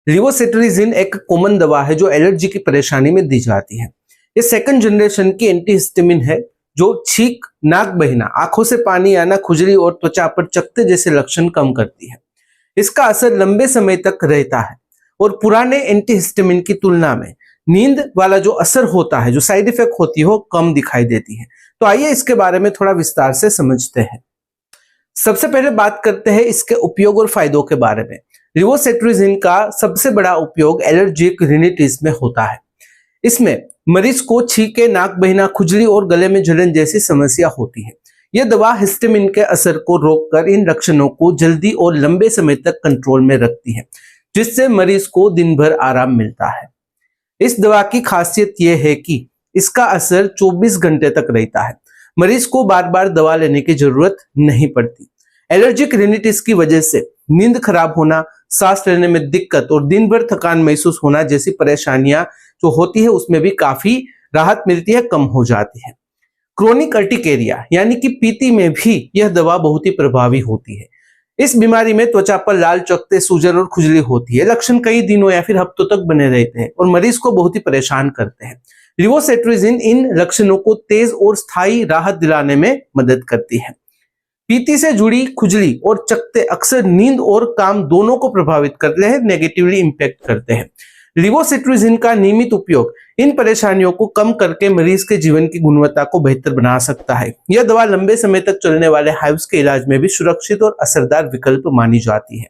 Levocetirizine एक common दवा है जो एलर्जी की परेशानी में दी जाती है। ये सेकंड जनरेशन की एंटीहिस्टामिन है जो छींक, नाक बहना, आंखों से पानी आना, खुजली और त्वचा पर चकत्ते जैसे लक्षण कम करती है। इसका असर लंबे समय तक रहता है और पुराने एंटीहिस्टामिन की तुलना में नींद वाला जो असर होता है, जो साइड इफेक्ट होती है, वो कम दिखाई देती है। तो आइए इसके बारे में थोड़ा विस्तार से समझते हैं। सबसे पहले बात करते हैं इसके उपयोग और फायदों के बारे में। लिवोसेट्रिजिन का सबसे बड़ा उपयोग एलर्जिक रिनिटिस में होता है। इसमें मरीज को छींके, नाक बहना, खुजली और गले में जलन जैसी समस्या होती है। यह दवा हिस्टामिन के असर को रोककर इन लक्षणों को जल्दी और लंबे समय तक कंट्रोल में रखती है, जिससे मरीज को दिन भर आराम मिलता है। इस दवा की खासियत यह है कि इसका असर 24 घंटे तक रहता है। मरीज को बार बार दवा लेने की जरूरत नहीं पड़ती। एलर्जिक रिनिटिस की वजह से नींद खराब होना, सांस लेने में दिक्कत और दिन भर थकान महसूस होना जैसी परेशानियां जो होती है उसमें भी काफी राहत मिलती है, कम हो जाती है। क्रोनिक अर्टिकेरिया यानी कि पीती में भी यह दवा बहुत ही प्रभावी होती है। इस बीमारी में त्वचा पर लाल चकत्ते, सूजन और खुजली होती है। लक्षण कई दिनों या फिर हफ्तों तक बने रहते हैं और मरीज को बहुत ही परेशान करते हैं। लिवोसेट्रिजिन इन लक्षणों को तेज और स्थायी राहत दिलाने में मदद करती है। पीती से जुड़ी खुजली और चकत्ते अक्सर नींद और काम दोनों को प्रभावित करते हैं, नेगेटिवली इंपैक्ट करते हैं। लिवोसेट्रिजिन का नियमित उपयोग इन परेशानियों को कम करके मरीज के जीवन की गुणवत्ता को बेहतर बना सकता है। यह दवा लंबे समय तक चलने वाले हाइव्स के इलाज में भी सुरक्षित और असरदार विकल्प मानी जाती है।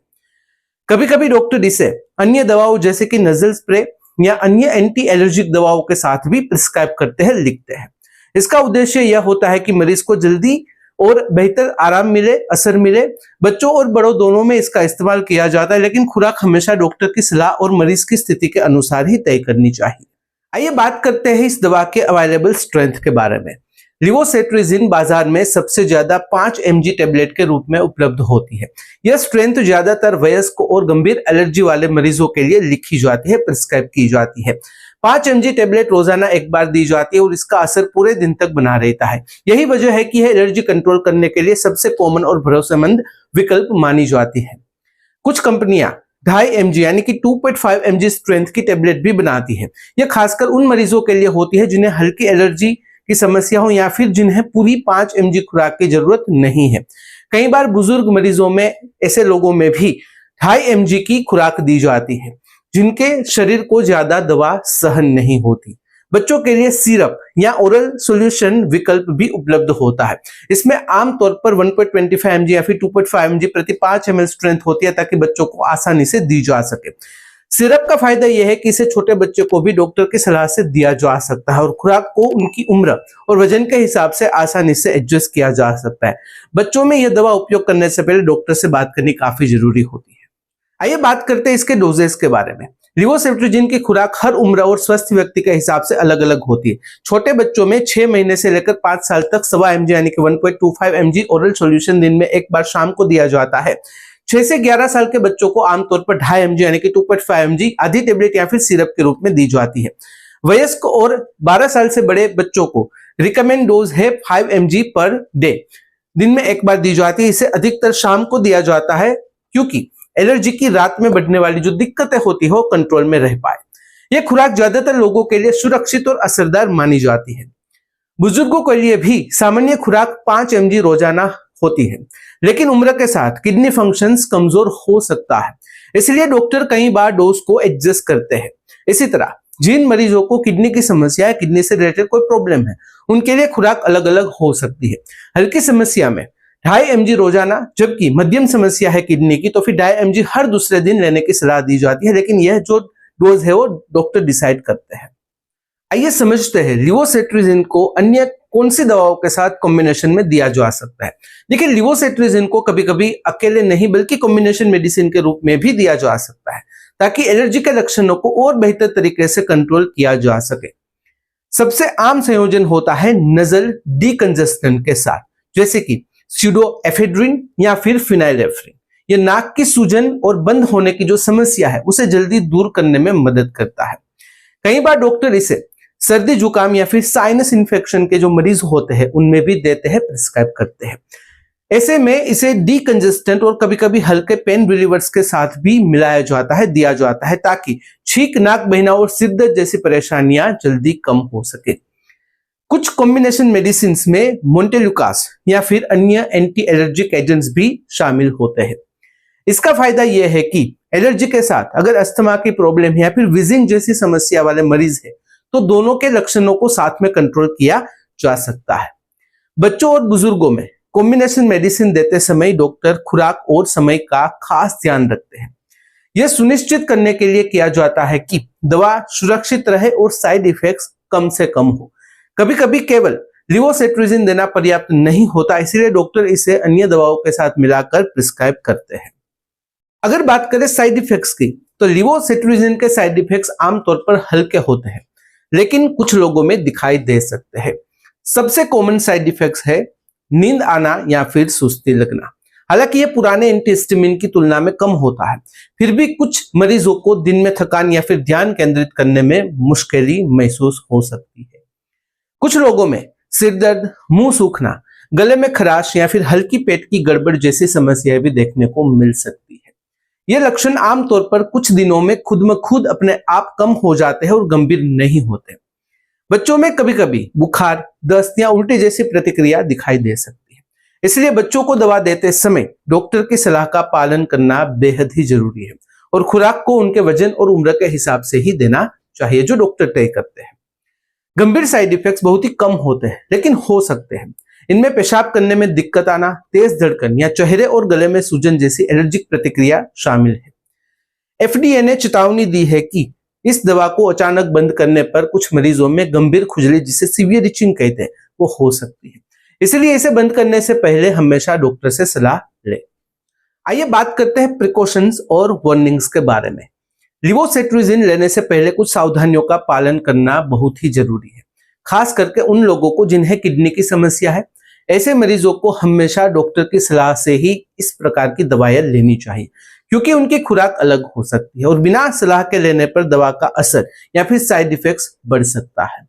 कभी कभी डॉक्टर इसे अन्य दवाओं जैसे कि नजल स्प्रे या अन्य एंटी एलर्जिक दवाओं के साथ भी प्रिस्क्राइब करते हैं, लिखते हैं। इसका उद्देश्य यह होता है कि मरीज को जल्दी और बेहतर आराम मिले, असर मिले। बच्चों और बड़ों दोनों में इसका इस्तेमाल किया जाता है, लेकिन खुराक हमेशा डॉक्टर की सलाह और मरीज की स्थिति के अनुसार ही तय करनी चाहिए। आइए बात करते हैं इस दवा के अवेलेबल स्ट्रेंथ के बारे में। लिवोसेट्रिजिन बाजार में सबसे ज्यादा 5 mg टेबलेट के रूप में उपलब्ध होती है। यह स्ट्रेंथ ज्यादातर वयस्क और गंभीर एलर्जी वाले मरीजों के लिए लिखी जाती है, प्रिस्क्राइब की जाती है। 5 mg टेबलेट रोजाना एक बार दी जाती है और इसका असर पूरे दिन तक बना रहता है। यही वजह है कि यह एलर्जी कंट्रोल करने के लिए सबसे कॉमन और भरोसेमंद विकल्प मानी जाती है। कुछ कंपनियां 2.5 mg यानी कि 2.5 mg स्ट्रेंथ की टेबलेट भी बनाती है। यह खासकर उन मरीजों के लिए होती है जिन्हें हल्की एलर्जी की समस्या हो या फिर जिन्हें पूरी 5 mg खुराक की जरूरत नहीं है। कई बार बुजुर्ग मरीजों में, ऐसे लोगों में भी 2.5 mg की खुराक दी जाती है जिनके शरीर को ज्यादा दवा सहन नहीं होती। बच्चों के लिए सिरप या ओरल सॉल्यूशन विकल्प भी उपलब्ध होता है। इसमें आमतौर पर 1.25 mg या फिर 2.5 mg प्रति 5 ml स्ट्रेंथ होती है ताकि बच्चों को आसानी से दी जा सके। सिरप का फायदा यह है कि इसे छोटे बच्चे को भी डॉक्टर की सलाह से दिया जा सकता है और खुराक को उनकी उम्र और वजन के हिसाब से आसानी से एडजस्ट किया जा सकता है। बच्चों में यह दवा उपयोग करने से पहले डॉक्टर से बात करनी काफी जरूरी होती है। आइए बात करते हैं इसके डोजेस के बारे में। लिवोसेट्रिजिन की खुराक हर उम्र और स्वस्थ व्यक्ति के हिसाब से अलग अलग होती है। छोटे बच्चों में 6 महीने से लेकर 5 साल तक 1.25 mg यानी कि 1.25 mg ओरल सॉल्यूशन दिन में एक बार शाम को दिया जाता है। 6 से 11 साल के बच्चों को आमतौर पर 2.5 mg यानी कि 2.5 mg आधी टेबलेट या फिर सिरप के रूप में दी जाती है। वयस्क और 12 साल से बड़े बच्चों को रिकमेंड डोज है 5 mg पर डे, दिन में एक बार दी जाती है। इसे अधिकतर शाम को दिया जाता है क्योंकि एलर्जी की रात में बढ़ने वाली जो दिक्कतें होती है वो कंट्रोल में रह पाए। यह खुराक ज्यादातर लोगों के लिए सुरक्षित और असरदार मानी जाती है। बुजुर्गों के लिए भी सामान्य खुराक 5 mg रोजाना होती है, लेकिन उम्र के साथ किडनी फंक्शंस कमजोर हो सकता है, इसलिए डॉक्टर कई बार डोज को एडजस्ट करते हैं। इसी तरह जिन मरीजों को किडनी की समस्या है, किडनी से रिलेटेड कोई प्रॉब्लम है, उनके लिए खुराक अलग अलग हो सकती है। हल्की समस्या में 2.5 mg रोजाना, जबकि मध्यम समस्या है किडनी की तो फिर 2.5 mg हर दूसरे दिन लेने की सलाह दी जाती है, लेकिन यह जो डोज है वो डॉक्टर डिसाइड करते हैं। आइए समझते हैं लिवोसेट्रिजिन को अन्य कौन सी दवाओं के साथ कॉम्बिनेशन में दिया जा सकता है। देखिए, लिवोसेट्रिजिन को कभी कभी अकेले नहीं बल्कि कॉम्बिनेशन मेडिसिन के रूप में भी दिया जा सकता है ताकि एलर्जी के लक्षणों को और बेहतर तरीके से कंट्रोल किया जा सके। सबसे आम संयोजन होता है नजल डीकंजेस्टेंट के साथ, जैसे कि स्यूडोएफेड्रिन या फिर फिनाइलेफ्रिन। यह नाक की सूजन और बंद होने की जो समस्या है उसे जल्दी दूर करने में मदद करता है। कई बार डॉक्टर इसे सर्दी जुकाम या फिर साइनस इन्फेक्शन के जो मरीज होते हैं उनमें भी देते हैं, प्रिस्क्राइब करते हैं। ऐसे में इसे डीकंजेस्टेंट और कभी कभी हल्के पेन रिलीवर्स के साथ भी मिलाया जाता है, दिया जाता है, ताकि छींक, नाक बहना और सिर दर्द जैसी परेशानियां जल्दी कम हो सके। कुछ कॉम्बिनेशन मेडिसिन में मोन्टेलुकास या फिर अन्य एंटी एलर्जिक एजेंट्स भी शामिल होते हैं। इसका फायदा यह है कि एलर्जी के साथ अगर अस्थमा की प्रॉब्लम या फिर विजिंग जैसी समस्या वाले मरीज है तो दोनों के लक्षणों को साथ में कंट्रोल किया जा सकता है। बच्चों और बुजुर्गों में कॉम्बिनेशन मेडिसिन देते समय डॉक्टर खुराक और समय का खास ध्यान रखते हैं। यह सुनिश्चित करने के लिए किया जाता है कि दवा सुरक्षित रहे और साइड इफेक्ट्स कम से कम हो। कभी कभी केवल लिवोसेट्रिजिन देना पर्याप्त नहीं होता, इसीलिए डॉक्टर इसे अन्य दवाओं के साथ मिलाकर प्रिस्क्राइब करते हैं। अगर बात करें साइड इफेक्ट्स की, तो लिवोसेट्रिजिन के साइड इफेक्ट्स आमतौर पर हल्के होते हैं, लेकिन कुछ लोगों में दिखाई दे सकते हैं। सबसे कॉमन साइड इफेक्ट्स है नींद आना या फिर सुस्ती लगना। हालांकि ये पुराने एंटीहिस्टामिन की तुलना में कम होता है, फिर भी कुछ मरीजों को दिन में थकान या फिर ध्यान केंद्रित करने में मुश्किल महसूस हो सकती है। कुछ लोगों में सिर दर्द, मुंह सूखना, गले में खराश या फिर हल्की पेट की गड़बड़ जैसी समस्याएं भी देखने को मिल सकती है। ये लक्षण आमतौर पर कुछ दिनों में खुद में खुद अपने आप कम हो जाते हैं और गंभीर नहीं होते। बच्चों में कभी कभी बुखार, दस्त या उल्टी जैसी प्रतिक्रिया दिखाई दे सकती है, इसलिए बच्चों को दवा देते समय डॉक्टर की सलाह का पालन करना बेहद ही जरूरी है और खुराक को उनके वजन और उम्र के हिसाब से ही देना चाहिए जो डॉक्टर तय करते हैं। गंभीर साइड इफेक्ट्स बहुत ही कम होते हैं, लेकिन हो सकते हैं। इनमें पेशाब करने में दिक्कत आना, तेज धड़कन या चेहरे और गले में सूजन जैसी एलर्जिक प्रतिक्रिया शामिल है। एफडीए ने चेतावनी दी है कि इस दवा को अचानक बंद करने पर कुछ मरीजों में गंभीर खुजली, जिसे सीवियर इचिंग कहते हैं, वो हो सकती है। इसलिए इसे बंद करने से पहले हमेशा डॉक्टर से सलाह लें। आइए बात करते हैं प्रिकॉशंस और वार्निंग्स के बारे में। लिवोसेट्रिजिन लेने से पहले कुछ सावधानियों का पालन करना बहुत ही जरूरी है, खास करके उन लोगों को जिन्हें किडनी की समस्या है। ऐसे मरीजों को हमेशा डॉक्टर की सलाह से ही इस प्रकार की दवाएं लेनी चाहिए, क्योंकि उनकी खुराक अलग हो सकती है और बिना सलाह के लेने पर दवा का असर या फिर साइड इफेक्ट्स बढ़ सकता है।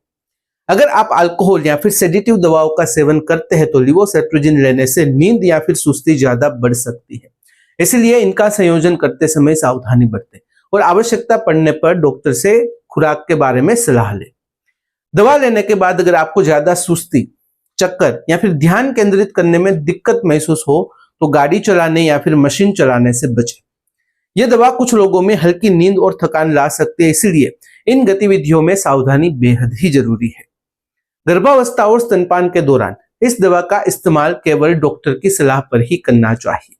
अगर आप अल्कोहल या फिर सेडेटिव दवाओं का सेवन करते हैं तो लिवोसेट्रिजिन लेने से नींद या फिर सुस्ती ज्यादा बढ़ सकती है, इसलिए इनका संयोजन करते समय सावधानी बरतें और आवश्यकता पड़ने पर डॉक्टर से खुराक के बारे में सलाह लें। दवा लेने के बाद अगर आपको ज्यादा सुस्ती, चक्कर या फिर ध्यान केंद्रित करने में दिक्कत महसूस हो तो गाड़ी चलाने या फिर मशीन चलाने से बचें। यह दवा कुछ लोगों में हल्की नींद और थकान ला सकती है, इसलिए इन गतिविधियों में सावधानी बेहद ही जरूरी है। गर्भावस्था और स्तनपान के दौरान इस दवा का इस्तेमाल केवल डॉक्टर की सलाह पर ही करना चाहिए।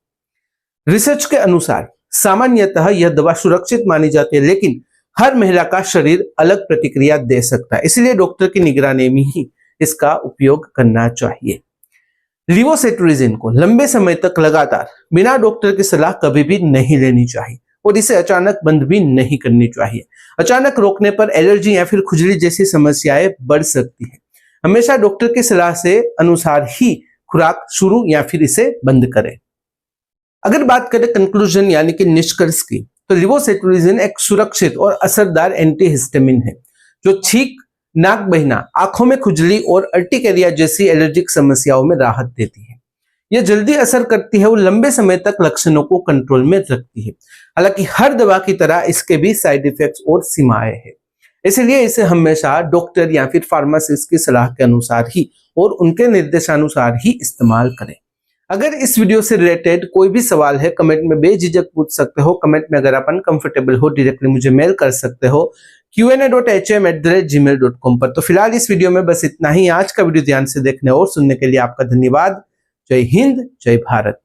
रिसर्च के अनुसार सामान्यतः यह दवा सुरक्षित मानी जाती है, लेकिन हर महिला का शरीर अलग प्रतिक्रिया दे सकता है, इसलिए डॉक्टर की निगरानी में ही इसका उपयोग करना चाहिए। लिवोसेट्रिजिन को लंबे समय तक लगातार बिना डॉक्टर की सलाह कभी भी नहीं लेनी चाहिए और इसे अचानक बंद भी नहीं करनी चाहिए। अचानक रोकने पर एलर्जी या फिर खुजली जैसी समस्याएं बढ़ सकती है। हमेशा डॉक्टर की सलाह से अनुसार ही खुराक शुरू या फिर इसे बंद करें। अगर बात करें कंक्लूजन यानी कि निष्कर्ष की, तो लिवोसेट्रिजिन एक सुरक्षित और असरदार एंटीहिस्टामिन है जो छींक, नाक बहना, आंखों में खुजली और अर्टिकेरिया जैसी एलर्जिक समस्याओं में राहत देती है। यह जल्दी असर करती है और लंबे समय तक लक्षणों को कंट्रोल में रखती है। हालांकि हर दवा की तरह इसके भी साइड इफेक्ट्स और सीमाएं हैं, इसलिए इसे हमेशा डॉक्टर या फिर फार्मासिस्ट की सलाह के अनुसार ही और उनके निर्देशानुसार ही इस्तेमाल करें। अगर इस वीडियो से रिलेटेड कोई भी सवाल है, कमेंट में बेझिझक पूछ सकते हो। कमेंट में अगर आप अनकंफर्टेबल हो, डायरेक्टली मुझे मेल कर सकते हो qa.hm@gmail.com पर। तो फिलहाल इस वीडियो में बस इतना ही। आज का वीडियो ध्यान से देखने और सुनने के लिए आपका धन्यवाद। जय हिंद, जय भारत।